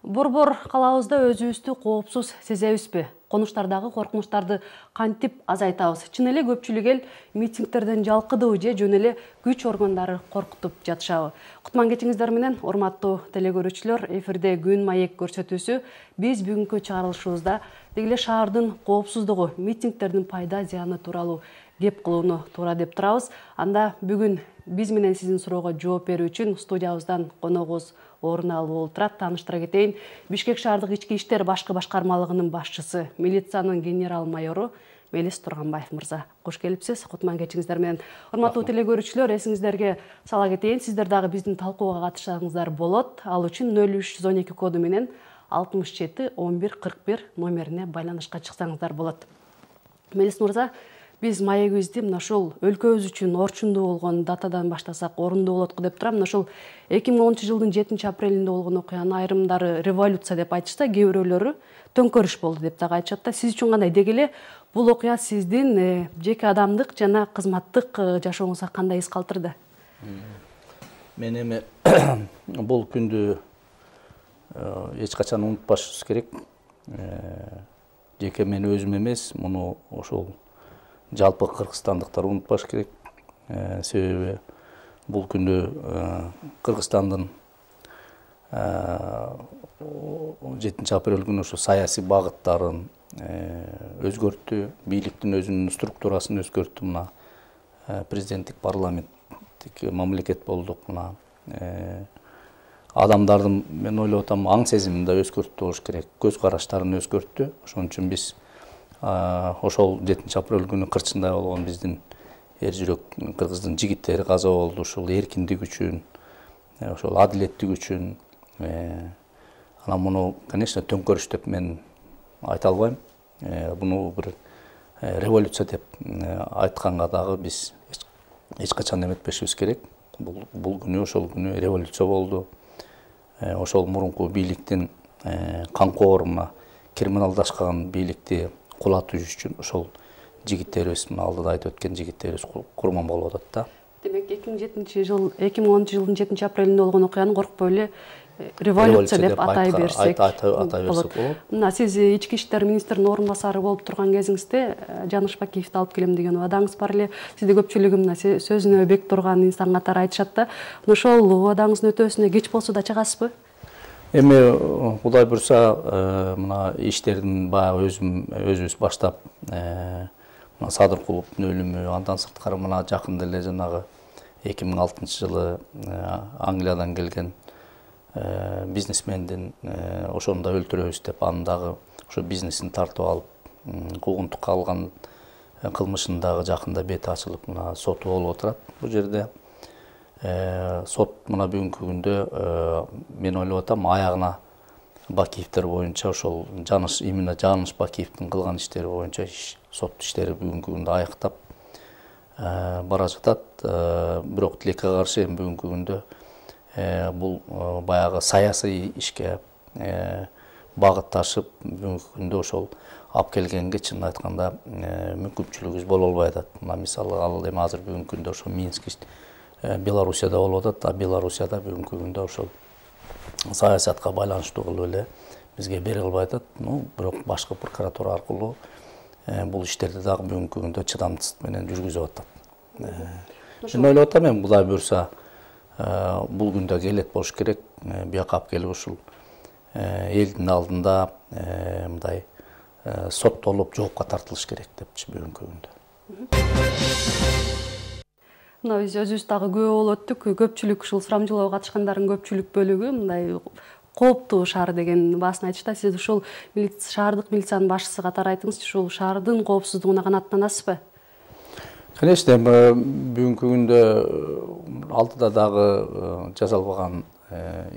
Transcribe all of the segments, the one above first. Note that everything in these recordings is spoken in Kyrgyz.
Борбор калабызда өзүбүздү коопсуз сезебизби? Конуштардагы коркунучтарды кантип азайтабыз? Чын эле көпчүлүк эл митингтерден жалкыдыбы же жөн эле күч органдары коркутуп жатышабы? Кутман кечиңиздер менен, урматтуу телекөрүүчүлөр, эфирде Күн маек көрсөтүүсү. Биз бүгүнкү чыгарылышыбызда деги эле шаардын коопсуздугу, митингтердин пайда зыяны тууралуу кеп кылууну туура деп турабыз. Анда бүгүн биз менен сиздин суроого жооп берүү үчүн студиябыздан коногубуз орун алып отурат. Тааныштыра кетейин. Бишкек шаардык ички иштер башкы башкармалыгынын башчысы, милициянын генерал-майору Мелис Турганбаев мырза. Кош келипсиз. Кутман кечиңиздер менен. Урматтуу телекөрүүчүлөр, эсиңиздерге сала кетейин. Сиздер дагы биздин талкууга катышсаңыздар болот. Ал үчүн 0312 коду менен 67 11 41 номерине байланышка чыксаңыздар болот. Мелис мырза, биз маегибизди мына ушул өлкөбүз үчүн орчундуу болгон датадан баштасак орундуу болот го деп турам. Мына ушул 2010-жылдын 7-апрелинде болгон окуянын айрымдары революция деп айтышса, кээ бирөөлөрү төңкөрүш болду деп дагы айтышат да. Сиз үчүн кандай? Деги эле бул окуя сиздин жеке адамдык жана кызматтык жашооңузга кандай эс калтырды? Мен эми бул күндү эч качан унутпашыбыз керек. Жеке мен өзүм эмес, муну ошол жалпы кыргызстандыктар унутпаш керек. Себеби бул күндү Кыргызстандын 7-апрель күнү ошо саясий багыттарын өзгөрттү, бийликтин өзүнүн структурасын өзгөрттү. Мына президенттик парламенттик мамлекет болдук. Мына адамдардын, мен ойлоп атам, аң сезимин да өзгөрттү болуш керек, көз караштарын өзгөрттү. Ошон үчүн биз ошол 7-апрель күнү кырчындай болгон биздин эр жүрөк кыргыздын жигиттери каза болду. Ушул эркиндик үчүн, ошол адилеттик үчүн. Анан муну, конечно, төңкөрүш деп мен айта албайм. Буну бир революция деп айтканга дагы биз эч качан эметпешибиз керек. Бул күнү, ошол күнү революция болду. Ошол мурунку бийликтин камкорунда криминалдашкан бийликти кулатуу үчүн ошол жигиттерибиз, мына алдыда айтып өткөн жигиттерибиз курман болуп атат да. Демек 2010-жылдын 7-апрелинде болгон окуяны коркпой эле революция деп атай берсек болот. Мына сиз ички иштер министринин орун басары болуп турган кезиңизде Жаныш Бакиевди алып келем деген убадаңыз бар эле. Сизди көпчүлүгү мына сөзүнө бек турган инсан катары айтышат да. Ошол убадаңыздын өтөөсүнө кеч болсо да чыгасызбы? Эми Кудай буйрса, мына иштердин баягы өзүбүз баштап, мына Садыркуловдун өлүмү, андан сырткары мына жакында эле жанагы 2006-жылы Англиядан келген бизнесмендин ошону да өлтүрөбүз деп, анын дагы ошо бизнесин тартып алып, куугунтукка алган кылмышын дагы жакында бети ачылып, мына соту болуп отурат. Бул жерде сот мына бүгүнкү күндө мен ойлоп атам, аягына Бакиевдер боюнча, ошол именно Жаныш Бакиевдин кылган иштери боюнча сот иштери бүгүнкү күндө аяктап бара жатат. Бирок тилекке каршы бүгүнкү күндө бул баягы саясий ишке багытташып, бүгүнкү күндө ошол алып келгенге чынын айтканда мүмкүнчүлүгүбүз боло албай атат. Мына мисалы ал эми азыр бүгүнкү күндө ошо Минск Белоруссияда болуп атат, а Белоруссияда бүгүнкү күндө ошол саясатка байланыштуу кылып эле бизге бере албай атат. Бирок башкы прокуратура аркылуу бул иштерди дагы бүгүнкү күндө чыдамсыздык менен жүргүзүп атат. Мен ойлоп атам, Кудай буйрса бул күндө келет болуш керек. Бияка алып келип ушул элдин алдында мындай соттолуп жоопко тартылыш керек депчи бүгүнкү күндө. Мына биз өзүбүз дагы күбө болуп өттүк. Көпчүлүк ушул сурамжылоого катышкандардын көпчүлүк бөлүгү мындай кооптуу шаар деген баасын айтышта. Сиз ушул шаардык милициянын башчысы катары айтыңызчы, ушул шаардын коопсуздугуна канааттанасызбы? Конечно, бүгүнкү күндө алдыда дагы жасалбаган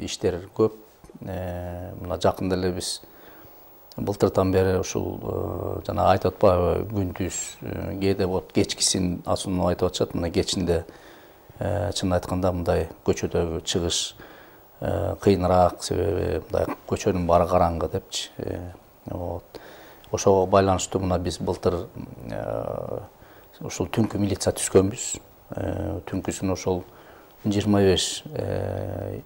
иштер көп. Мына жакында эле биз былтыртан бери ушул жана айтып атпайбы, күндүз кээде болот, кечкисин асууну айтып атышат. Мына кечинде чын айтканда мындай көчөдөгү чыгыш кыйыныраак, себеби мындай көчөнүн баары караңгы депчи. Ошого байланыштуу мына биз былтыр ушул түнкү милиция түзгөнбүз. Түнкүсүн ошол 25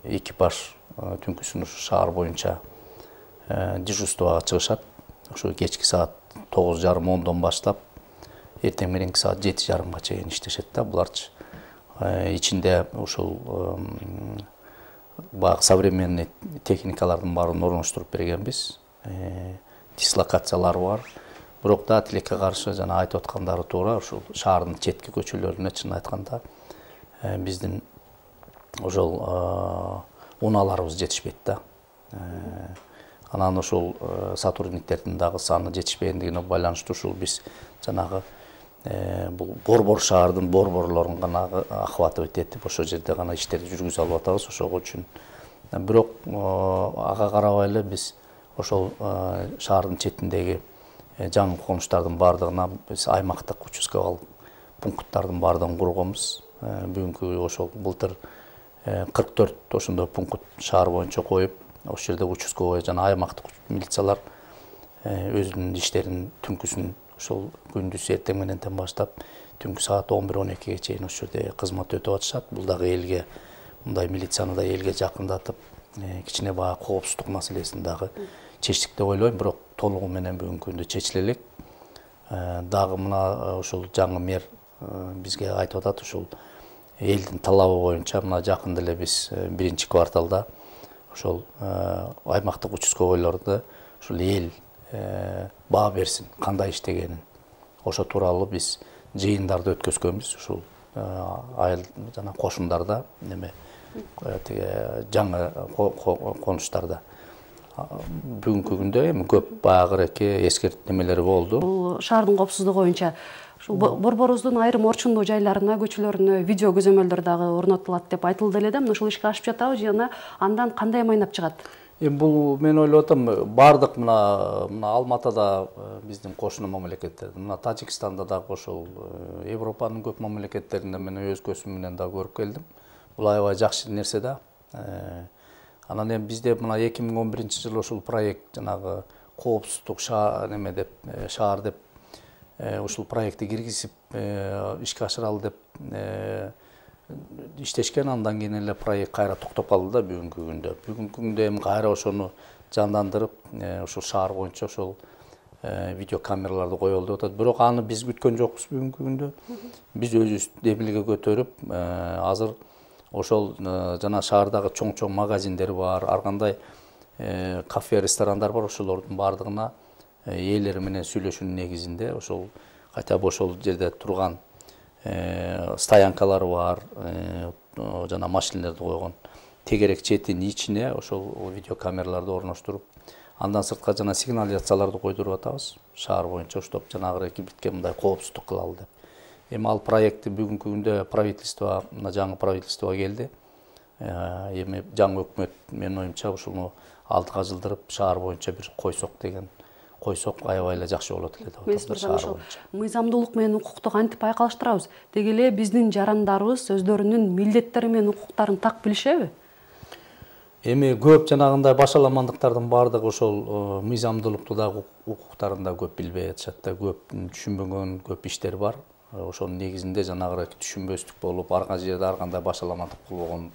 экипаж түнкүсүн ушу шаар боюнча дежурствага чыгышат. Ошо кечки саат 9:30-10дон баштап эртең мененки саат 7:30-га чейин иштешет да. Буларчы ичинде ушул баягы современный техникалардын баарын орноштуруп бергенбиз. Дислокациялар бар. Бирок да тилекке каршы жана айтып аткандары туура, ушул шаардын четки көчөлөрүнө чын айтканда биздин ошол унааларыбыз жетишпейт да. Анан ошол сотрудниктердин дагы саны жетишпегендигине байланыштуу ушул биз жанагы бул борбор шаардын борборлорун гана охватывать этип ошол жерде гана иштерди жүргүзүп алып атабыз. Ошол үчүн бирок ага карабай эле биз ошол шаардын четиндеги жаңы конуштардын баардыгына биз аймактык участковалык пункттардын баардыгын курганбыз. Бүгүнкү ошол былтыр 44 ошондой пункт шаар боюнча коюп, ошол жерде участковый жана аймактык милициялар өзүнүн иштерин түнкүсүн ошол күндүз эртең мененден баштап түнкү саат 11-12ге чейин ошол жерде кызмат өтүп атышат. Бул дагы элге мындай милицияны да элге жакындатып, кичине баягы коопсуздук маселесин дагы чечтик деп ойлойм. Бирок толугу менен бүгүнкү күндө чечиле элек. Дагы мына ошол жаңы мэр бизге айтып атат, ушул элдин талабы боюнча мына жакында эле биз биринчи кварталда ошол аймактык участковойлорду ушул эл баа берсин, кандай иштегенин. Ошо тууралуу биз жыйындарды өткөзгөнбүз. Ушул айыл жана кошундарда неме жаңы конуштарда. Бүгүнкү күндө эми көп баягыраки эскертүү немелери болду. Бул шаардын коопсуздугу боюнча ушул борборубуздун айрым орчундуу жайларына, көчөлөрүнө видео көзөмөлдөр дагы орнотулат деп айтылды эле да. Мына ушул ишке ашып жатабы жана андан кандай майнап чыгат? Бул мен ойлоп атам, бардык мына Алматада биздин кошуна мамлекеттер, мына Тажикстанда дагы ошол Европанын көп мамлекеттеринде мен өз көзүм менен да көрүп келдим. Бул аябай жакшы нерсе да. Анан эми бизде мына 2011-жылы ошол проект жанагы коопсуздук шаар неме деп шаар деп ушул проектти киргизип ишке ашыралы деп иштешкен. Андан кийин эле проект кайра токтоп калды да бүгүнкү күндө эми кайра ошону жандандырып ушул шаар боюнча ошол видеокамераларды коелу деп атат. Бирок аны биз күткөн жокпуз бүгүнкү күндө. Биз өзүбүз демилге көтөрүп азыр ошол жана шаардагы чоң магазиндер бар, ар кандай кафе, ресторандар бар, ошолордун баардыгына ээлери менен сүйлөшүүнүн негизинде ошол кайтап ошол жерде турган стоянкалар бар, жана машиналерди койгон тегерек четинин ичине ошол видеокамераларды орноштуруп, андан сыртка жана сигнализацияларды койдуруп атабыз. Шаар боюнча уштап жанагы биткен мындай коопсуздук кылалы деп. Эми ал проектти бүгүнкү күндө правительство, мына жаңы правительство келди. Эми жаңы өкмөт менин оюмча ушуну алдыга жылдырып шаар боюнча бир койсок аябай эле жакшы болот эле деп атат шаар боюнча. Мыйзамдуулук менен укукту кантип айкалыштырабыз? Деги эле биздин жарандарыбыз өздөрүнүн милдеттери менен укуктарын так билишеби? Эми көп жанагындай башаламандыктардын баардыгы ошол мыйзамдуулукту дагы укуктарын да көп билбей атышат да, көп түшүнбөгөн көп иштер бар. Ошонун негизинде жанагы түшүнбөстүк болуп, ар кандай жерде ар кандай башаламандык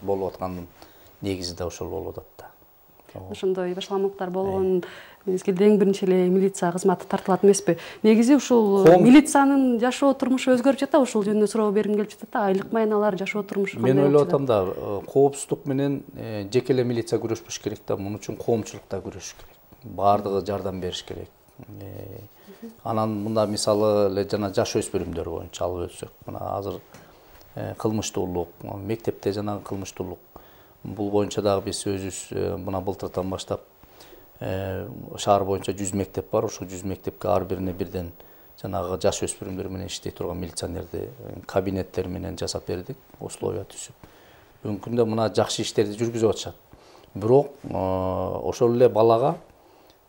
болуп аткандын негизи да ошол болуп атат да. Ошондой башаламалыктар болгон мезгилде эң биринчи эле милиция кызматы тартылат эмеспи? Негизи ушул милициянын жашоо турмушу өзгөрүп жатабы? Ушул жөнүндө суроо бергим келип жатат да. Айлык майналар, жашоо турмушу кандай? Мен ойлоп атам да, коопсуздук менен жеке эле милиция күрөшпөш керек да, муну үчүн коомчулук да күрөшүш керек. Баардыгы жардам бериш керек. Анан мында мисалы эле жана жаш өспүрүмдөр боюнча алып өтсөк, мына азыр кылмыштуулук, мектепте жанагы кылмыштуулук, бул боюнча дагы биз өзүбүз мына былтырдан баштап шаар боюнча 100 мектеп бар. Ошол 100 мектепке ар бирине бирден жанагы жаш өспүрүмдөр менен иштей турган милиционерди кабинеттер менен жасап бердик, условия түзүп. Бүгүнкү күндө мына жакшы иштерди жүргүзүп атышат. Бирок ошол эле балага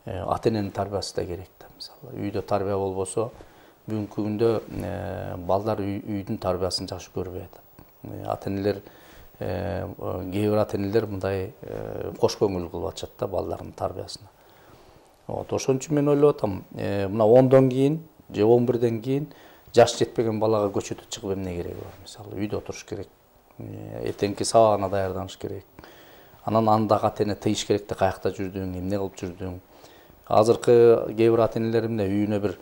ата-эненин тарбиясы да керек да. Мисалы, үйдө тарбия болбосо, бүгүнкү күндө балдар үйдүн тарбиясын жакшы көрбөй атат. Ата-энелер кээ бир ата-энелер мындай кош көңүл кылып атышат да балдардын тарбиясына. Ошон үчүн мен ойлоп атам, мына 10дон кийин же 11ден кийин жаш жетпеген балага көчөдө чыгып эмне кереги бар? Мисалы, үйдө отуруш керек. эртеңки сабагына даярданыш керек. Анан андагы ата-эне тыйыш керек да, каякта жүрдүң, эмне кылып жүрдүң. Азыркы кээ бир ата-энелер эмне, үйүнө бир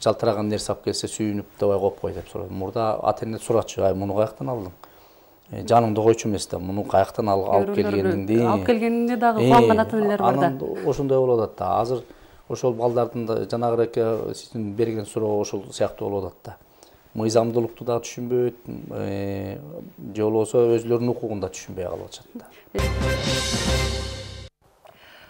жалтыраган нерсе алып келсе сүйүнүп давай коюп кой деп сурайт. Мурда ата-эне сурачу, ай муну каяктан алдың? Жаныңды койчу эмес да, муну каяктан алып келгениңди. Алып келгенине дагы кубанган ата-энелер бар да. Анан ошондой болуп атат да. Азыр ошол балдардын да жанагырака сиздин берген суроо ошол сыяктуу болуп атат да. Мыйзамдуулукту да түшүнбөйт, же болбосо өзүлөрүнүн укугун да түшүнбөй калып атышат да.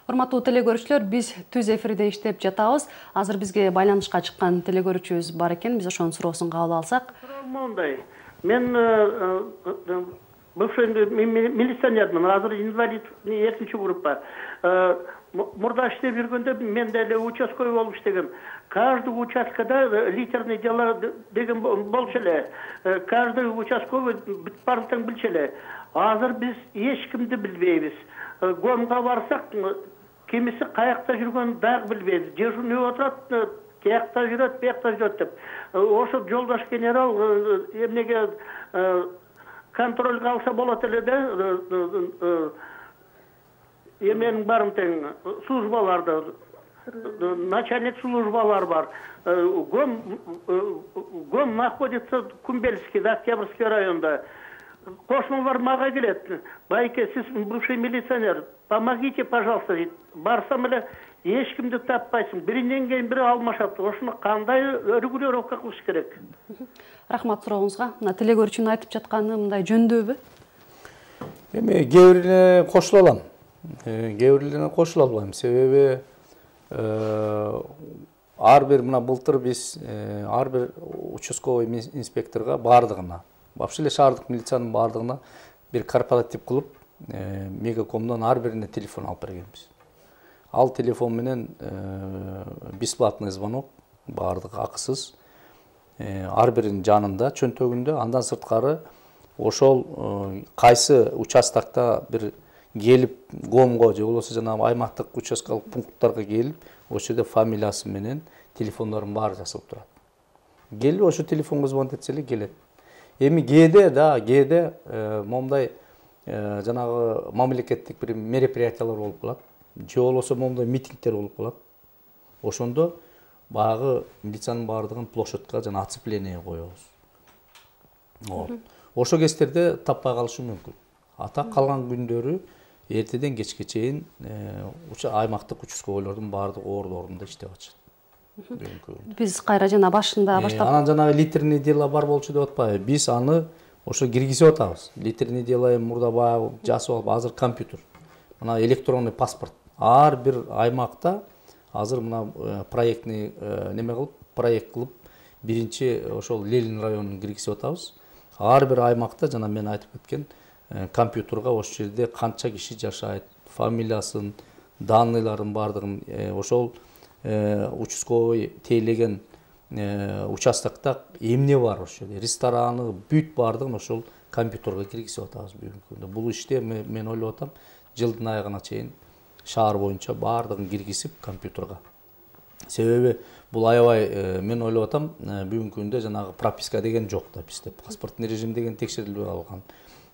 Урматтуу телекөрүүчүлөр, биз түз эфирде иштеп жатабыз. Азыр бизге байланышка чыккан телекөрүүчүбүз бар экен. Биз ошонун суроосун кабыл алсак. Мондай. Мен бывший милиционермин, азыр инвалид 2-чи группа. Мурда иштеп жүргөндө мен деле участковый болуп иштегем. Каждый участкада литерный дела деген болчу эле. Каждый участковый баардыгын билчү эле. Азыр биз эч кимди билбейбиз. Гомга барсак, кимиси каякта жүргөнүн дагы билбейбиз. Дежурный отурат, тиякта жүрөт, биякта жүрөт деп. Ошо жолдош генерал эмнеге контрольга алса болот эле да. Эменин барын тең службаларды, начальник службалар бар. Гом находится Кумбельский, Октябрьский районда. Кошмалар мага келет. Байке, сиз бывший милиционер, помогите, пожалуйста, дейт. Барсам эле эч кимди таппайсың. Биринен кийин бири алмашат. Ошону кандай регулировка кылыш керек? Рахмат сурооңузга. Мына телекөрүүчүнүн айтып жатканы мындай жөндөбү? Эми кээ бирине кошула алам. Кээ бирине кошула албайм. Себеби ар бир мына былтыр биз ар бир участковый инспекторго баардыгына, вообще эле шаардык милициянын баардыгына бир корпоратив кылып, Мегакомдон ар бирине телефон алып бергенбиз. Ал телефон менен бесплатный звонок, баардыгы акысыз, ар биринин жанында, чөнтөгүндө. Андан сырткары ошол кайсы участокто бир келип гомго же болбосо жанагы аймактык участкалык пункттарга келип, ошол жерде фамилиясы менен телефондордун баары жазылып турат. Келип ошо телефонго звонок этсе эле келет. Эми кээде момундай жанагы мамлекеттик бир мероприятиялар болуп калат. Же болбосо момундай митингдер болуп калат. Ошондо баягы милициянын баардыгын площадька жана оцепление коебуз. Ошо кездерде таппай калышы мүмкүн. Ата калган күндөрү эртеден кечке чейин аймактык участковыйлордун баардык ордорунда иштеп атышат. Биз кайра жана башында баштап. Анан жанагы литерный дела бар болчу деп атпайбы? Биз аны ошо киргизип атабыз. Литерный дела мурда баягы жасап алып, азыр компьютер. Мына электронный паспорт. Ар бир аймакта азыр мына проектный неме кылып, проект кылып, биринчи ошол Ленин районун киргизип атабыз. Ар бир аймакта жана мен айтып кеткен компьютерга ошол жерде канча киши жашайт, фамилиясын, данныйларын баардыгын ошол участковый тейлеген участокта эмне бар ошол жерде, рестораны, бүт баардыгын ошол компьютерге киргизип атабыз бүгүнкү күндө. Бул иште мен ойлоп атам, жылдын айыгына чейин шаар боюнча баардыгын киргизип компьютерга. Себеби бул аябай мен ойлоп атам, бүгүнкү күндө жанагы прописка деген жок да бизде. Паспортный режим деген текшерилбей калган.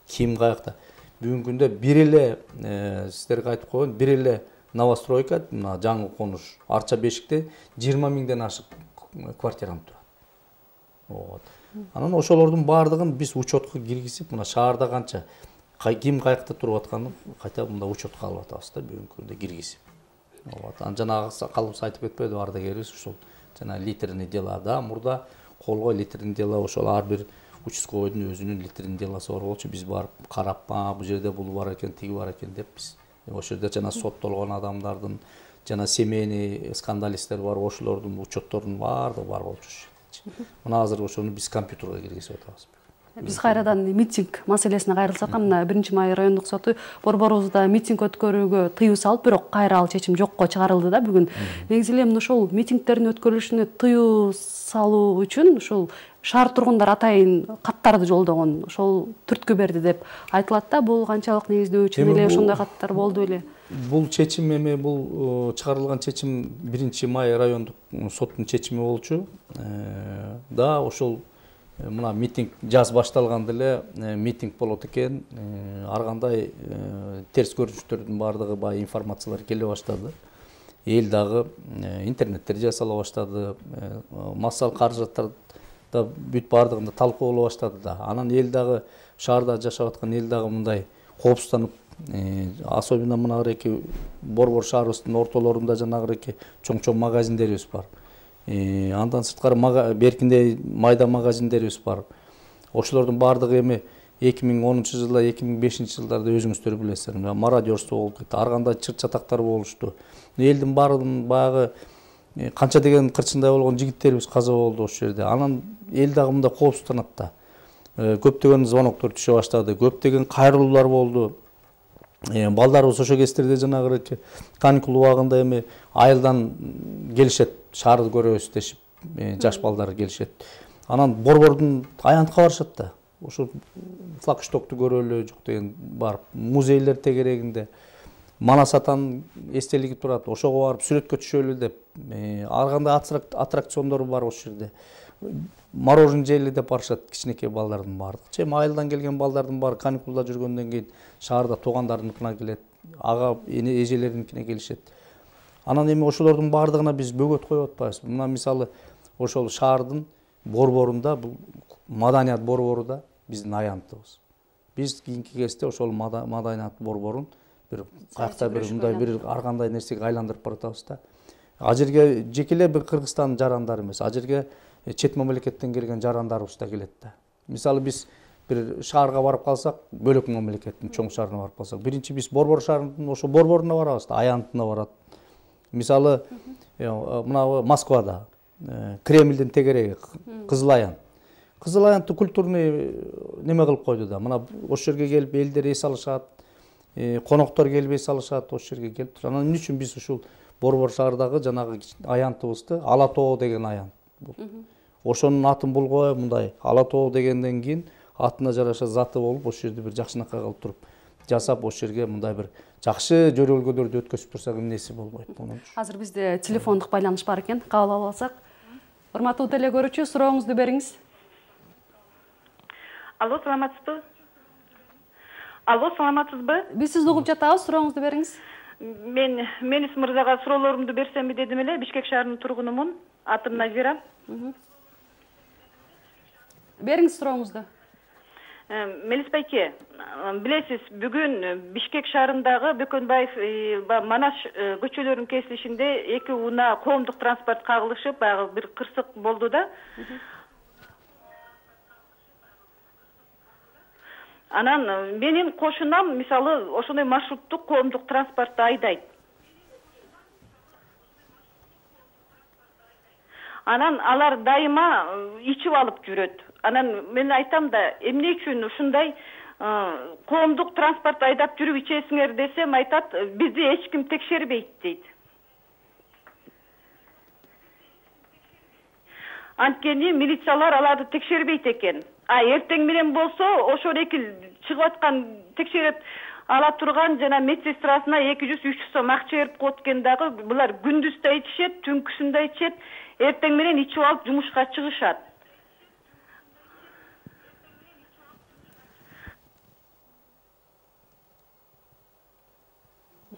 Ким каякта? Бүгүнкү күндө бир эле сиздерге айтып койгон, бир эле новостройка, мына жаңы конуш, Арча Бешикте 20 миңден ашык квартирам турат. Анан ошолордун баардыгын биз учетко киргизип, мына шаарда канча ким каякта туруп атканын кайта мында учетко алып атабыз да бүгүнкү күндө киргизип. Анан жанагы калыбыз айтып кетпеди ардагерибиз, ошол жана литерный делада мурда колго литерный дела ошол ар бир участковыйдун өзүнүн литерный деласы бар болчу. Биз барып карап, бул жерде бул бар экен, тиги бар экен деп биз ошол жерде жана соттолгон адамдардын, жана семейный скандалисттер бар, ошолордун учетторунун баардыгы бар болчу. Мына азыр ошону биз компьютерге киргизип атабыз. Биз кайрадан митинг маселесине кайрылсак, мына 1-Май райондук соту борборубузда митинг өткөрүүгө тыюу салып, бирок кайра ал чечим жокко чыгарылды да бүгүн. Негизи эле ошол митингдердин өткөрүлүшүнө тыюу салуу үчүн ушул шаар тургундар атайын каттарды жолдогон, ошол түрткү берди деп айтылат да. Бул канчалык негиздүү, чын эле ошондой каттар болду эле? Бул чечим эми бул чыгарылган чечим 1-Май райондук соттун чечими болчу. Да, ошол мына митинг жаз башталганда эле митинг болот экен. Ар кандай терс көрүнүштөрдүн баардыгы баягы информациялар келе баштады. Эл дагы интернеттер жасала баштады. Массалык каражаттар да бүт баардыгында талкуу боло баштады да. Анан эл дагы шаарда жашап аткан эл дагы мындай коопсузданып, особенно мынагыреки Борбор шаарыбыздын ортолорунда жанагыреки чоң магазиндерибиз бар. Андан сырткары беркиндей майда магазиндерибиз бар. Ошолордун баардыгы эми 2010-жылы, 2005-жылдарда өзүңүздөр билесиздер. Мародерство болуп кетти. Ар кандай чыр чатактар болушту. Элдин баардыгын баягы канча деген кырчындай болгон жигиттерибиз каза болду ошол жерде. Анан эл дагы мында коопсузданат да. Көптөгөн звоноктор түшө баштады. Көптөгөн кайрылуулар болду. Балдарыбыз ошо кездерде жанагы каникул убагында эми айылдан келишет, шаарды көрөбүз дешип, жаш балдар келишет. Анан Борбордун аянтка барышат да. Ошо флагштокту көрөлү, жок деген барып, музейлер тегерегинде Манас атанын эстелиги турат. Ошого барып сүрөткө түшөлү деп, ар кандай аттракциондор бар ошол жерде. Мороженое жейли деп барышат кичинекей балдардын баардыгы. Эми айылдан келген балдардын баары каникулда жүргөндөн кийин шаарда туугандарыныкына келет, ага эне эжелериникине келишет. Анан эми ошолордун баардыгына биз бөгөт коюп атпайбызбы? Мына мисалы ошол шаардын борборунда, бул маданият борбору биздин аянтыбыз. Биз кийинки кезде ошол маданият борборун бир каякта бир мындай бир ар кандай нерсеге айландырып баратабыз да. А жерге жеке эле бир Кыргызстандын жарандары эмес, а жерге чет мамлекеттен келген жарандарыбыз да келет да. Мисалы биз бир шаарга барып калсак, бөлөк мамлекеттин чоң шаарына барып калсак, биринчи биз Борбор шаарынын ошо борборуна барабыз да, аянтына барат. Мисалы мына Москвада Кремлдин тегереги Кызыл Аян. Кызыл Аянты культурный неме кылып койду да. Мына ошол жерге келип элдер эс алышат, коноктор келип эс алышат, ошол жерге келип туруп. Анан эмне үчүн биз ушул Борбор шаарындагы жанагы аянтыбызды Ала тоо деген аян. Ошонун атын булгой мындай Ала тоо дегенден кийин атына жараша заты болуп, ошол жерде бир жакшынакай кылып туруп жасап, ошол жерге мындай бир жакшы жөрөлгөлөрдү өткөзүп турсак эмнеси болбойт. Азыр бизде телефондук байланыш бар экен, кабыл алып алсак. Урматтуу теле көрүүчү, сурооңузду бериңиз. Алло, саламатсызбы? Алло, саламатсызбы? Биз сизди угуп жатабыз, сурооңузду бериңиз. Мен мырзага суроолорумду берсемби дедим эле, Бишкек шаарынын тургунумун. Атым Назира. Бериңиз сурооңузду. Мелис байке, билесиз, бүгүн Бишкек шаарындагы Бөкөнбаев Манаш көчөлөрүнүн кесилишинде эки унаа коомдук транспорт кагылышып, баягы бир кырсык болду да. Анан менин кошунам мисалы ошондой маршруттук коомдук транспортто айдайт. Анан алар дайыма ичип алып жүрөт. Анан мен айтам да, эмне үчүн ушундай коомдук транспорт айдап жүрүп ичесиңер десем, айтат, бизди эч ким текшербейт дейт. Анткени милициялар аларды текшербейт экен. А эртең менен болсо, ошол эки чыгып аткан текшерип ала турган жана медсестрасына 200-300 сом акча берип коет экен дагы, булар күндүз да ичишет, түнкүсүндө ичет, эртең менен ичип алып жумушка чыгышат.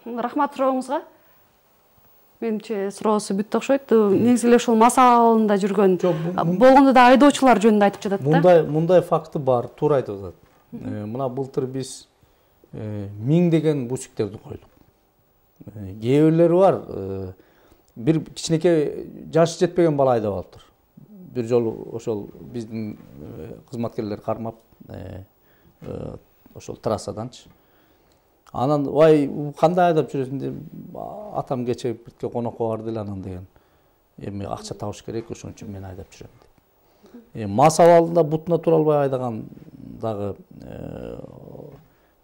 Рахмат сурооңузга. Менимче суроосу бүттү окшойт. Негизи эле ушул масалында жүргөн болгондо да айдоочулар жөнүндө айтып жатат да. Мындай факты бар, туура айтып атат. Мына былтыр биз 1000 деген бусиктерди койдук. Кээ бирлери бар, бир кичинекей жашы жетпеген бала айдап алыптыр. Бир жолу ошол биздин кызматкерлер кармап, ошол трассаданчы. Анан ой кандай айдап жүрөсүң деп атам кече бирке конокко барды эле анан деген. Эми акча табыш керек, ошон үчүн мен айдап жүрөм деп. Мас абалында бутуна тура албай айдаган дагы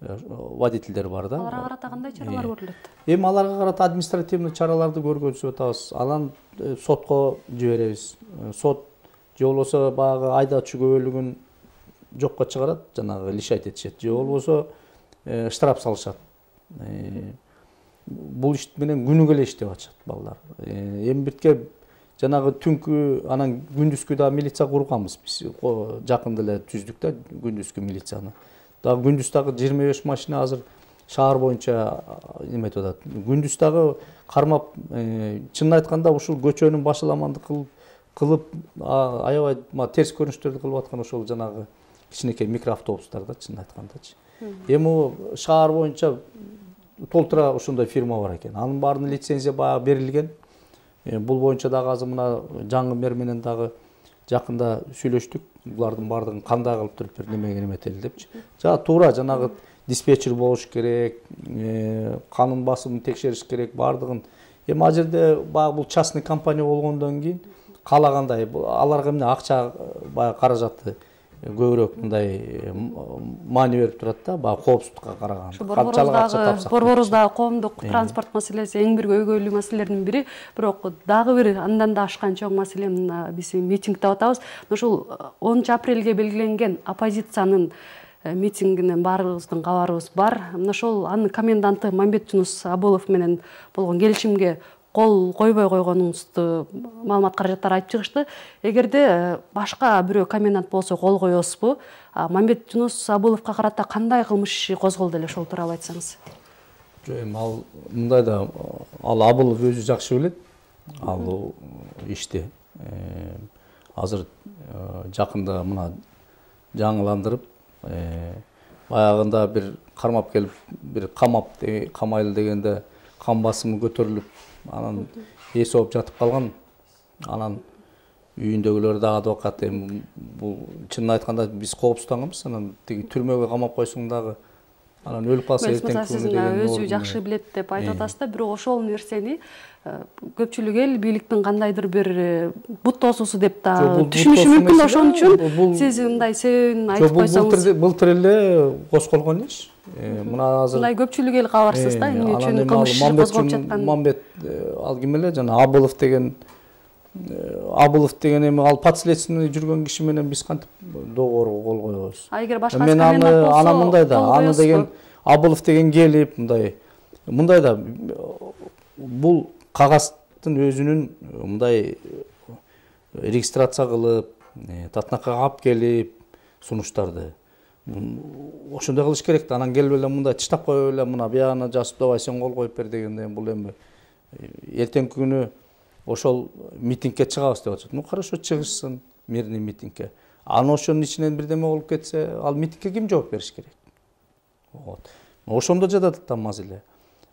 водительдер бар да. Аларга карата кандай чаралар көрүлөт? Эми аларга карата административный чараларды көргөзүп атабыз. Анан сотко жиберебиз. Сот же болбосо баягы айдоочу көбөлүгүн жокко чыгарат, жанагы лишать этишет. Же болбосо штраф салышат. Бул иш менен күнүгө эле иштеп атышат балдар. Эми бирке жанагы түнкү анан күндүзгү да милиция курганбыз биз. Жакында эле түздүк да күндүзгү милицияны. Дагы күндүз дагы 25 машина азыр шаар боюнча неметип атат. Күндүз дагы кармап, чынын айтканда ушул көчөнүн башаламандык кылып, аябай терс көрүнүштөрдү кылып аткан ошол жанагы кичинекей микроавтобустар да, чынын айткандачы. Эми шаар боюнча толтура ошондой фирма бар экен. Анын баарына лицензия баягы берилген. Бул боюнча дагы азыр мына жаңы мэр менен дагы жакында сүйлөштүк. Булардын баардыгын кандай кылып туруп бир неметели депчи. Туура жанагы диспетчер болуш керек, канун басымын текшериш керек, баардыгын. Эми ал жерде баягы бул частный компания болгондон кийин каалагандай аларга эмне акча баягы каражаты көбүрөөк мындай маани берип турат да, баягы коопсуздукка караганда. Борборуздагы коомдук транспорт маселеси эң бир көйгөйлүү маселелердин бири, бирок дагы бир андан да ашкан чоң маселе мына биз митингде атабыз. Ушул 10 апрелге белгиленген оппозициянын митингинен баарыбыздын кабарыбыз бар. Мына ошол анын коменданты Мамбетжунус Абулов менен болгон келишимге кол койбой койгонуңузду маалымат каражаттар айтып чыгышты. Эгерде башка бирөө комендант болсо кол коесузбу? Мамбетжунус Абуловго карата кандай кылмыш иши козголду эле, ошол тууралуу айтсаңыз. Эми ал мындай да, ал Абулов өзү жакшы билет ал ишти. Азыр жакында мына жаңыландырып, баягында бир кармап келип, бир камайлы дегенде кан басымы көтөрүлүп, анан эс алып жатып калган. Анан үйүндөгүлөр да адвокат, эми бул чынын айтканда биз коопсузданганбыз. Анан тиги түрмөгө камап койсоң дагы анан өлүп калса эртең күнү деген өзү жакшы билет деп айтып атасыз да, бирок ошол нерсени көпчүлүк эл бийликтин кандайдыр бир бут тосуусу деп да түшүнүшү мүмкүн. Ошон үчүн сиз мындай себебин айтып койсоңуз. Былтыр эле козголгон иш. Мына азыр мындай көпчүлүк эл кабарсыз да, эмне үчүн кылмыш иши козголуп жатканын. Мамбет ал ким эле жана Абулов деген эми ал подследственный жүргөн киши менен биз кантип договорго кол коебуз? Эгер башка комендант болсо, аны мындай да, аны деген Абулов деген келип мындай да бул кагаздын өзүнүн мындай регистрация кылып, татнакка алып келип сунуштарды ошондой кылыш керек да. Анан келип эле мындай тыштап коюп эле мына биягына жазып, давай сен кол коюп бер дегенде бул эми эртеңки күнү ошол митингке чыгабыз деп атышат. Ну хорошо, чыгышсын мирный митингке. Анан ошонун ичинен бирдеме болуп кетсе, ал митингке ким жооп бериш керек? Ошондо жатат да маселе.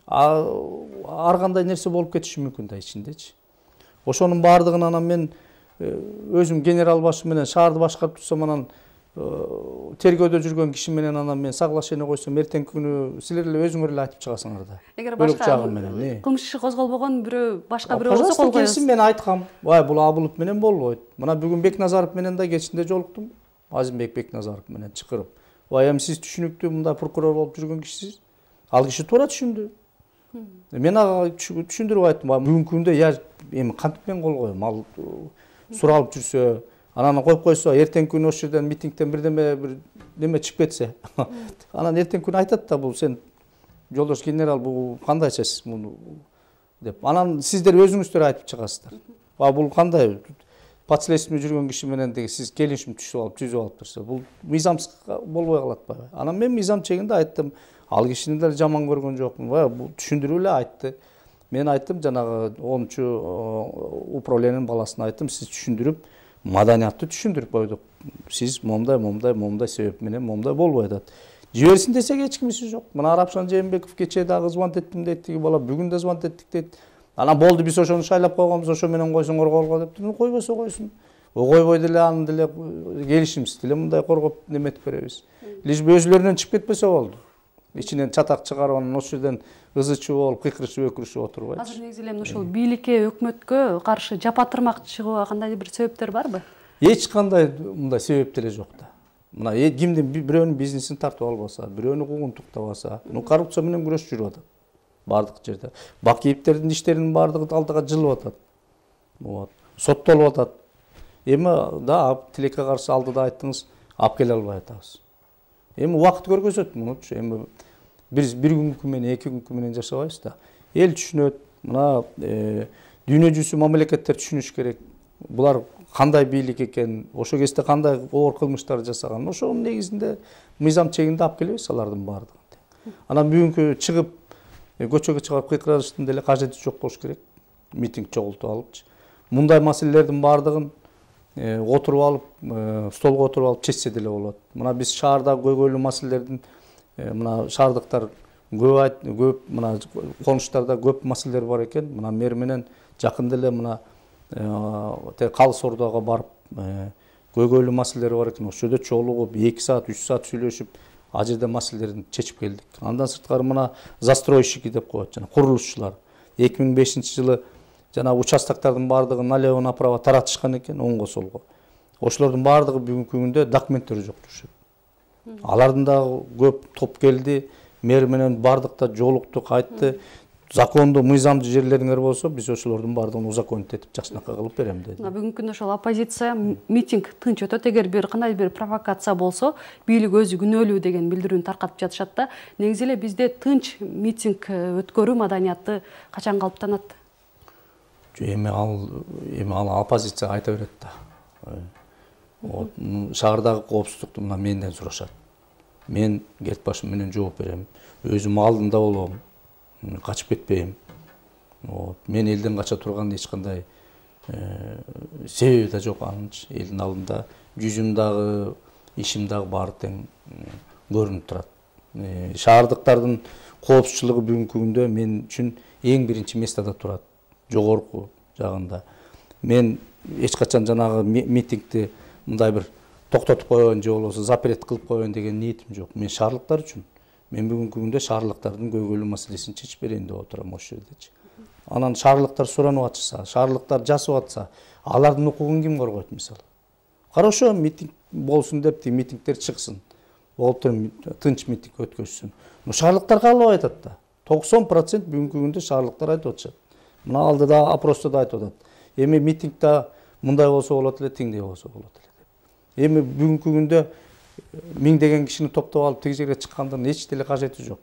Ар кандай нерсе болуп кетиши мүмкүн да ичиндечи. Ошонун баардыгын анан мен өзүм генерал башы менен шаарды башкарып турсам, анан тергөөдө жүргөн киши менен анан мен соглашение койсом, эртеңки күнү силер эле өзүңөр эле айтып чыгасыңар да. Эгер башка кылмыш иши козголбогон башка бирөө болсо кол коесуз. Мен айткам, бай бул Абулов менен болбойт. Мына бүгүн Бекназаров менен да кечинде жолуктум. Азимбек Бекназаров менен чакырып. Эми сиз түшүнүктүү мында прокурор болуп жүргөн кишисиз. Ал киши туура түшүндү. Мен ага түшүндүрүп айттым, бүгүнкү күндө эми кантип мен кол коем? Ал суралып жүрсө, анан коюп койсо, эртеңки күнү ошол жерден митингден бир неме чыгып кетсе, анан эртеңки күнү айтат да, бул сен жолдош генерал, бул кандайча сиз муну деп. Анан сиздер өзүңүздөр айтып чыгасыздар. Бул кандай подследственный жүргөн киши менен деги сиз келишим түзүп алып турса, бул мыйзамсыз болбой калат баягы. Анан мен мыйзам чегинде айттым, ал кишини деле жаман көргөн жокмун. Бул түшүндүрүп эле айтты. Мен айттым, жанагы 10-чу управлениянын баласына айттым, сиз түшүндүрүп, маданиятты түшүндүрүп койдук. Сиз момдай себеп менен момдай болбой атат. Жиберсин десек эч кимиси жок. Мына Арапшан Жээнбеков кечээ дагы звонт эттим дейт, тиги бала бүгүн да звонт эттик дейт. Анан болду, биз ошону шайлап койгонбуз, ошо менен койсоңор колго дептир. Койбосо койсун. Койбой деле аны деле келишимсиз деле мындай коргоп неметип беребиз. Лишь бы өзүлөрүнөн чыгып кетпесе болду. Ичинен чатак чыгарып, анан ошол жерден ызычуу болуп, кыйкырышып, өкүрүшүп отурбайчы. Азыр негизи эле ушул бийликке, өкмөткө каршы жапатырмак чыгууга кандайдыр бир себептер барбы? Эч кандай мындай себеп деле жок да. Мына кимдин бирөөнүн бизнесин тартып албаса, бирөөнү куугунтуктабаса, коррупция менен күрөшүп жүрүп атат. Бардык жерде. Бакиевтердин иштеринин бардыгы алдыга жылып атат. Соттолуп атат. Эми да тилекке каршы алдыда айттыңыз, алып келе албай атабыз. Эми убакыт көргөзөт мунучу. Эми биз бир күнкү менен, эки күнкү менен жашабайбыз да. Эл түшүнөт. Мына дүйнө жүзү мамлекеттер түшүнүш керек. Булар кандай бийлик экен, ошо кезде кандай оор кылмыштар жасаган. Ошонун негизинде мыйзам чегинде алып келебиз алардын баардыгын. Анан бүгүнкү чыгып көчөгө чыгып кыйкырыштын деле кажети жок болуш керек. Митинг чогултуп алыпчы. Мындай маселелердин баардыгын отуруп алып, столго отуруп алып чечсе деле болот. Мына биз шаардагы көйгөйлүү маселелердин мына шаардыктар көп мына конуштарда көп маселелер бар экен. Мына мэр менен жакын деле мына Калыс Ордого барып көйгөйлүү маселелер бар экен. Ошол жерде чогулуп 2 саат, 3 саат сүйлөшүп, ал жерде маселелерин чечип келдик. Андан сырткары мына застройщики деп коет, жана курулушчулар. 2005 жылы жана участоктардын баардыгын налево направо таратышкан экен, оңго солго. Ошолордун баардыгы бүгүнкү күндө документтери жок жүрүшөт. Алардын дагы көп топ келди, мэр менен баардыкта жолуктук, айтты. Закондуу, мыйзамдуу жерлериңер болсо, биз ошолордун баардыгын узаконить этип жакшынакай кылып берем деди. Бүгүнкү күндө ошол оппозиция митинг тынч өтөт, эгер бир кандай бир провокация болсо, бийлик өзү күнөөлүү деген билдирүүнү таркатып жатышат да. Негизи эле бизде тынч митинг өткөрүү маданияты качан калыптанат? Эми ал оппозиция айта берет да. Шаардагы коопсуздукту мына менден сурашат. Мен керт башым менен жооп берем. Өзүм алдында болом. Качып кетпейм. Мен элден кача турган эч кандай себеби да жок анынчы. Элдин алдында жүзүм дагы, ишим дагы баары тең көрүнүп турат. Шаардыктардын коопсузчулугу бүгүнкү күндө мен үчүн эң биринчи местада турат. Жогорку жагында. Мен эч качан жанагы митингди мындай бир токтотуп коёюн же болбосо запрет кылып коёюн деген ниетим жок. Мен шаардыктар үчүн. Мен бүгүнкү күндө шаардыктардын көйгөйлүү маселесин чечип берейин деп отурам ошол жердечи. Анан шаардыктар суранып атышса, шаардыктар жасап атса, алардын укугун ким коргойт мисалы? Кара ошо митинг болсун деп, митингдер чыксын. Болуп тынч митинг өткөзсүн. Шаардыктар каалап айтат да. 90% бүгүнкү күндө шаардыктар айтып атышат. Мына алдыда опросто да айтып атат. Эми митингде мындай болсо болот эле, тиңдей болсо болот эле. Эми бүгүнкү күндө миңдеген кишини топтоп алып тиги жерге чыккандын эч деле кажети жок.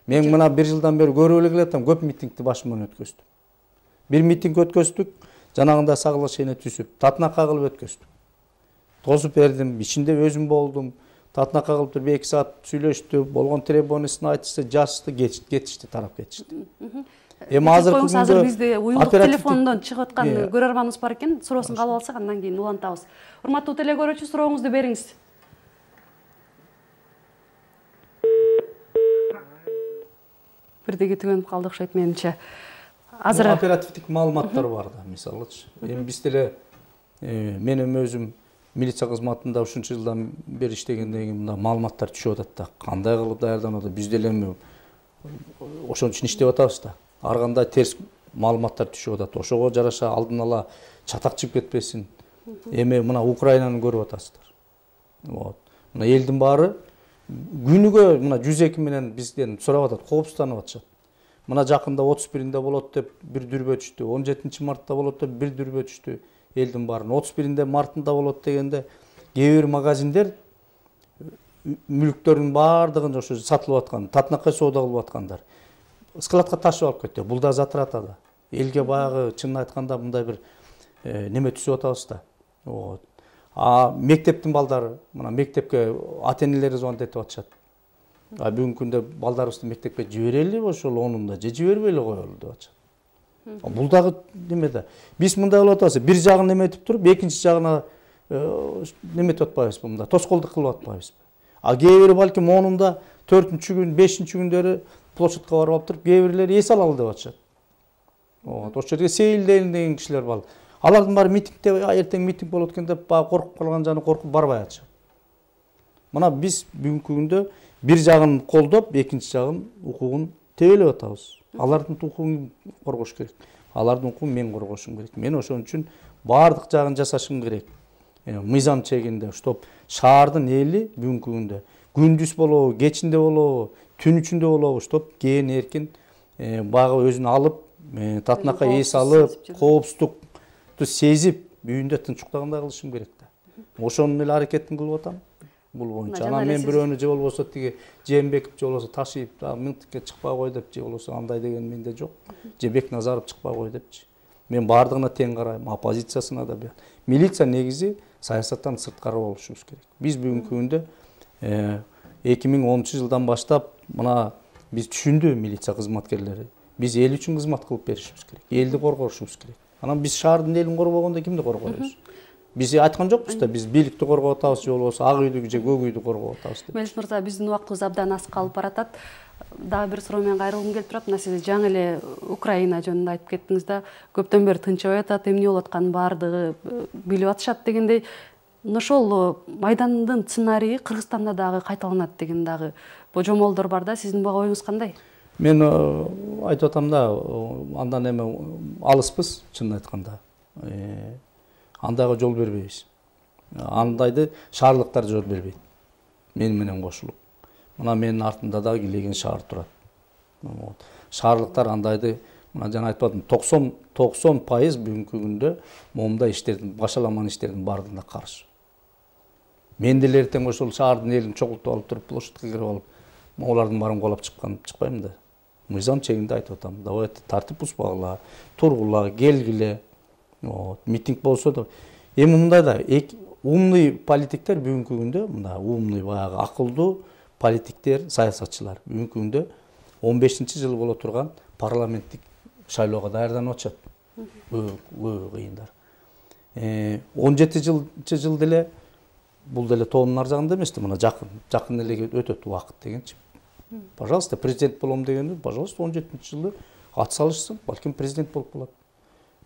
Мен мына 1 жылдан бери көрүп эле келатам, көп митингди башым менен өткөздүм. Бир митинг өткөздүк, жанагында соглашение түзүп, татынакка кылып өткөздүк. Тосуп бердим, ичинде өзүм болдум. Татынакка кылып туруп 2 саат сүйлөштү, болгон требованиясын айтышты, жазышты, кетишти, тарап кетишти. Эми азыр бизде уюлдук телефондон чыгып аткан көрөрманыбыз бар экен, суроосун кабыл алсак, андан кийин улантабыз. Урматтуу телекөрүүчү, сурооңузду бериңиз. Бирдеги түгөнүп калды окшойт менимче. Азыр оперативдик маалыматтар бар да, мисалычы. Эми биз деле мен өзүм милиция кызматында ушунча жылдан бери иштегенден кийин мында маалыматтар түшүп атат да. Кандай кылып даярданып атат? Биз деле ошон үчүн иштеп атабыз да. Ар кандай терс маалыматтар түшүп атат. Ошого жараша алдын ала чатак чыгып кетпесин. Эми мына Украинаны көрүп атасыздар. Мына элдин баары күнүгө мына 102 менен бизден сурап атат, коопсузданып атышат. Мына жакында 31-инде болот деп бир дүрбө түштү, 17 мартта болот деп бир дүрбө түштү элдин баарын. 31-инде мартында болот дегенде кээ бир магазиндер мүлктөрүнүн баардыгын ошо сатылып аткан, татынакай соода кылып аткандар. Складка ташып алып кетти. Бул да затрата да. Элге баягы чынын айтканда мындай бир неме түзүп атабыз да. Мектептин балдары, мына мектепке ата-энелери звонить этип атышат. Бүгүнкү күндө балдарыбызды мектепке жиберели ошол 10-унда же жибербей эле коелу деп атышат. Бул дагы неме да. Биз мындай болуп атабыз, бир жагын эметип туруп, экинчи жагына неметип атпайбызбы мында, тоскоолдук кылып атпайбызбы. Кээ бири балким 10-унда 4-күн, 5-күндөрү площадка барып алып туруп, кээ бирлери эс алалы деп атышат. Ошол жерге сейилдейин деген кишилер бар. Алардын баары митингде, эртең митинг болот экен деп, коркуп калган жаны коркуп барбай атышат. Мына биз бүгүнкү күндө бир жагын колдоп, экинчи жагын укугун тебелеп атабыз. Алардын укугун коргош керек. Алардын укугун мен коргошум керек. Мен ошон үчүн баардык жагын жасашым керек. Мыйзам чегинде, чтоб шаардын эли бүгүнкү күндө күндүз болобу, кечинде болобу, түн ичинде болобу, чтоб кээн эркин багы өзүн алып, татынакай эс алып, коопсуздукту сезип, үйүндө тынч уктагандай кылышым керек да. Ошонун эле аракетин кылып атам. Бул боюнча. Анан мен бирөөнү же болбосо тиги Жээнбеков же болбосо Ташиев мынтикке чыкпай кой деп, же болбосо андай деген менде жок. Же Бекназаров чыкпай кой депчи. Мен бардығына тең қараймын, оппозициясына да. Милиция негізі саясаттан сырткары болушубуз керек. Биз бүгүнкү күндө 2010 жылдан баштап мына биз түшүндү милиция кызматкерлери. Биз эл үчүн кызмат кылып беришибиз керек. Элди коргошубуз керек. Анан биз шаардын элин корбогондо кимди коргойбуз? Биз айткан жокпуз да, биз бийликти коргоп атабыз же болбосо ак үйдү же көк үйдү коргоп атабыз деп. Мелис мырза, биздин убактыбыз абдан аз калып баратат. Дагы бир суроо менен кайрылгым келип турат. Мына сиз жаңы эле Украина жөнүндө айтып кеттиңиз да, көптөн бери тынчыбай атат, эмне болуп атканын баардыгы билип атышат дегендей. Ошол майдандын сценарийи Кыргызстанда дагы кайталанат деген дагы божомолдор бар да. Сиздин буга оюңуз кандай? Мен айтып атам да, андан эме алыспыз, чынын айтканда. Андайга жол бербейбиз. Андайды шаарлыктар жол бербейт. Мен менен кошулуп. Мына менин артымда дагы килеген шаар турат. Шаарлыктар андайды, мына жана айтып атам, 90% бүгүнкү күндө момундай иштердин, башаламан иштердин бардыгына каршы. Мен деле эртең ошол шаардын элин чогултуп алып туруп, площадька кирип алып, олардын баарын колоп чыкпайм да. Мыйзам чегинде айтып атам. Давайте тартип бузбагыла, тургула, келгиле. Митинг болсо да. Эми мындай да, умный политиктер бүгүнкү күндө, мына умный баягы акылдуу политиктер, саясатчылар бүгүнкү күндө 15-жылы боло турган парламенттик шайлоого даярданып атышат. Көп кыйындар. 17 жыл деле бул деле тоонун ар жагында эмес да, мына жакын эле өтөт убакыт дегенчи. Пожалуйста, президент болом дегенде, пожалуйста, 17-жылы ат салышсын, балким президент болуп калат.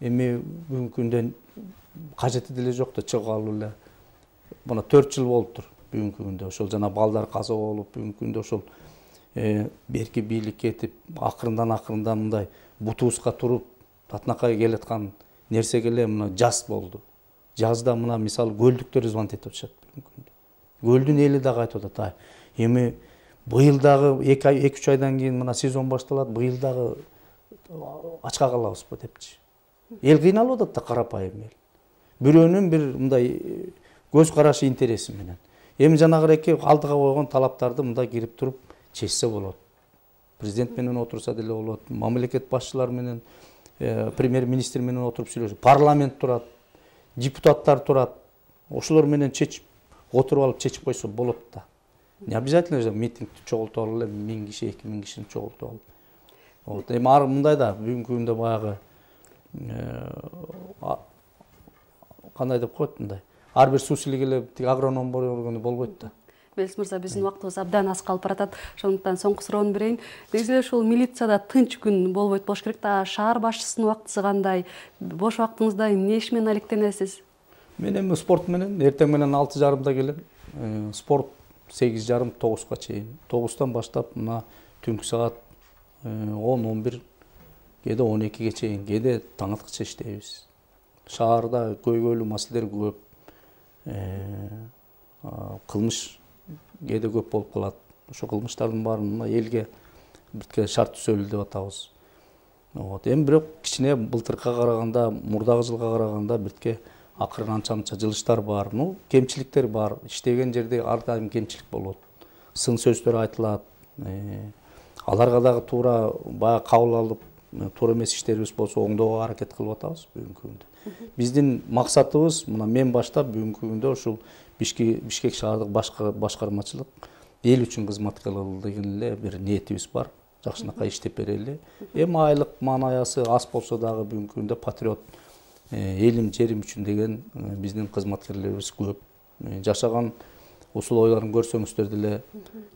Эми бүгүнкү күндө кажети деле жок да, чыгалы эле. Мына 4 жыл болуптур бүгүнкү күндө. Ошол жана балдар каза болуп, бүгүнкү күндө ошол берки бийлик кетип, акырындан мындай бутубузга туруп, татынакай келаткан нерсеге эле мына жаз болду. Жазда мына мисалы көлдүктөр звонить этип атышат бүгүнкү күндө. Көлдүн эли дагы айтып атат, эми быйыл дагы 2-3 айдан кийин мына сезон башталат, быйыл дагы ачка калабызбы депчи. Эл кыйналып атат да, карапайым эл. Бирөөнүн бир мындай көз карашы интереси менен. Эми жанагыреки алдыга койгон талаптарды мындай кирип туруп чечсе болот. Президент менен отурса деле болот, мамлекет башчылары менен, премьер-министр менен отуруп сүйлөшүп, парламент турат, депутаттар турат. Ошолор менен чечип, отуруп алып чечип койсо болот да. Не обязательно митингти чогултуп алып эле 1000 киши, 2000 кишини чогултуп алып. Эми ар мындай да, бүгүнкү күндө баягы кандай деп коет мындай. Ар бир суусилик эле агроном болгону болбойт да. Мелис мырза, биздин убактыбыз абдан аз калып баратат. Ошондуктан соңку суроону берейин. Негизи эле ушул милицияда тынч күн болбойт болуш керек да. Шаар башчысынын убактысы кандай? Бош убактыңызда эмне иш менен алектенесиз? Мен эми спорт менен эртең менен 6:30 келем. Спорт 8:30-9-га чейин. 9-тан баштап мына түнкү саат 10-11, кээде 12-ге чейин, кээде таң аткыча иштейбиз. Шаарда көйгөйлүү маселелер көп. Кылмыш кээде көп болуп калат. Ошо кылмыштардын баарын элге бирке шарт түзөлү деп атабыз. Эми бирок кичине былтыркыга караганда, мурдагы жылга караганда бирке акырын анча-мынча жылыштар бар. Кемчиликтер бар. Иштеген жерде ар дайым кемчилик болот. Сын сөздөр айтылат. Аларга дагы туура баягы кабыл алып, туура эмес иштерибиз болсо оңдоого аракет кылып атабыз бүгүнкү күндө. Биздин максатыбыз, мына мен баштап бүгүнкү күндө ушул Бишкек шаардык башкармачылык эл үчүн кызмат кылалы деген эле бир ниетибиз бар. Жакшынакай иштеп берели. Эми айлык маанаясы аз болсо дагы бүгүнкү күндө патриот, элим, жерим үчүн деген биздин кызматкерлерибиз көп. Жашаган ушул ойлорун көрсөңүздөр деле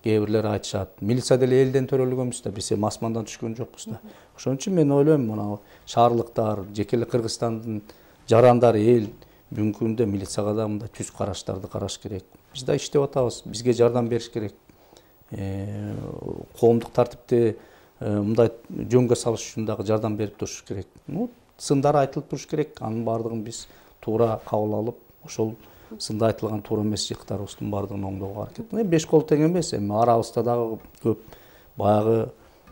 кээ бирлер айтышат. Милиция деле элден төрөлгөнбүз да, биз асмандан түшкөн жокпуз да. Ошон үчүн мен ойлойм, мына шаарлыктар, жеке эле Кыргызстандын жарандары эл бүгүнкү күндө милицияга да мындай түз караштарды караш керек. Биз да иштеп атабыз, бизге жардам бериш керек. Коомдук тартипти мындай жөнгө салыш үчүн дагы жардам берип туруш керек. Сындар айтылып туруш керек, анын баардыгын биз туура кабыл алып, ошол сында айтылган туура эмес жыктарыбыздын баардыгын оңдоого аракет. Беш кол тең эмес, эми арабызда дагы көп баягы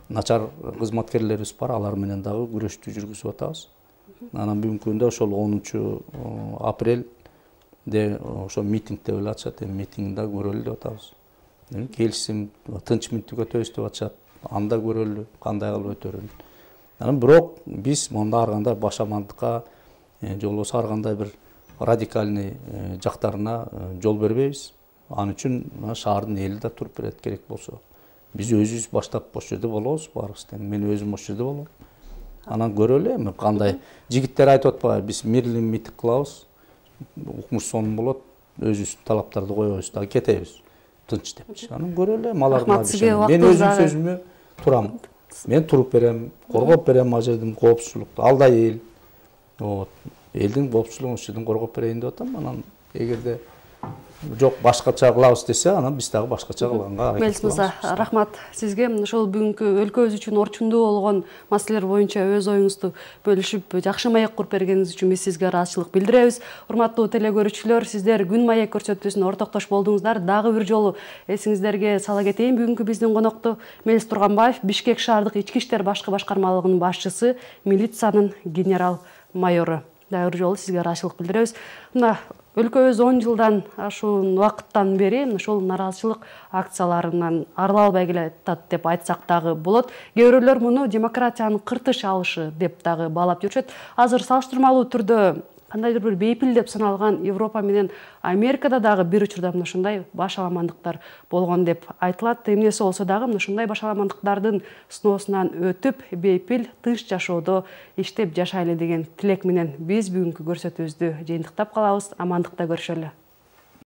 начар кызматкерлерибиз бар, алар менен дагы күрөштү жүргүзүп атабыз. Анан бүгүнкү күндө ошол 10-апрелде ошо митинг деп эле атышат, митингде көрөлү деп атабыз. Келишим, тынч митинг өтөбүз деп атышат, анда көрөлү, кандай кылып өтөрүн. Анан бирок биз монда ар кандай башамандыкка же болбосо ар кандай бир радикальный жактарына жол бербейбиз. Ал үчүн шаардын эли да туруп берет керек болсо. Биз өзүбүз баштап ошол жерде болобуз баарыбыз. Мен өзүм ошол жерде болом. Анан көрөлү эми кандай жигиттер айтып атпайбы, биз мирлик митинг кылабыз. Укмуш сонун болот, өзүбүздүн талаптарды коебуз да кетебиз. Тынч депчи. Анан көрөлү алардын. Мен өзүм сөзүмө турам. Мен туруп берем, коргоп берем ал жердин коопсуздукту. Ал да эл. Вот. Элдин коопсуздугун ошол жерден коргоп берейин деп атам. Анан эгерде жок башкача кылабыз десе, анан биз дагы башкача кылганга аракет кылабыз. Мелис мырза, рахмат сизге. Ошол бүгүнкү өлкөбүз үчүн орчундуу болгон маселелер боюнча өз оюңузду бөлүшүп, жакшы маек куруп бергениңиз үчүн биз сизге ыраазычылык билдиребиз. Урматтуу телекөрүүчүлөр, сиздер Күн маек көрсөтүүсүнө ортоктош болдуңуздар. Дагы бир жолу эсиңиздерге сала кетейин, бүгүнкү биздин конокту Мелис Турганбаев, Бишкек шаардык ички иштер башкы башкармалыгынын башчысы, милициянын генерал майору. Дагы бир жолу сизге ыраазычылык билдиребиз. Мына өлкөбүз 10 жылдан ашуун убакыттан бери ошол нараазычылык акцияларынан арыла албай келатат деп айтсак дагы болот. Кээ бирөөлөр муну демократиянын кыртыш алышы деп дагы баалап жүрүшөт. Азыр салыштырмалуу түрдө кандайдыр бир бейпил деп саналган Европа менен Америкада дагы бир учурда ушундай баш аламандыктар болгон деп айтылат. Эмнеси болсо дагы ушундай баш аламандыктардын сыноосунан өтүп, бейпил тынч жашоодо иштеп жашайлы деген тилек менен биз бүгүнкү көрсөтүүбүздү жыйынтыктап калабыз. Амандыкта көрүшөлү.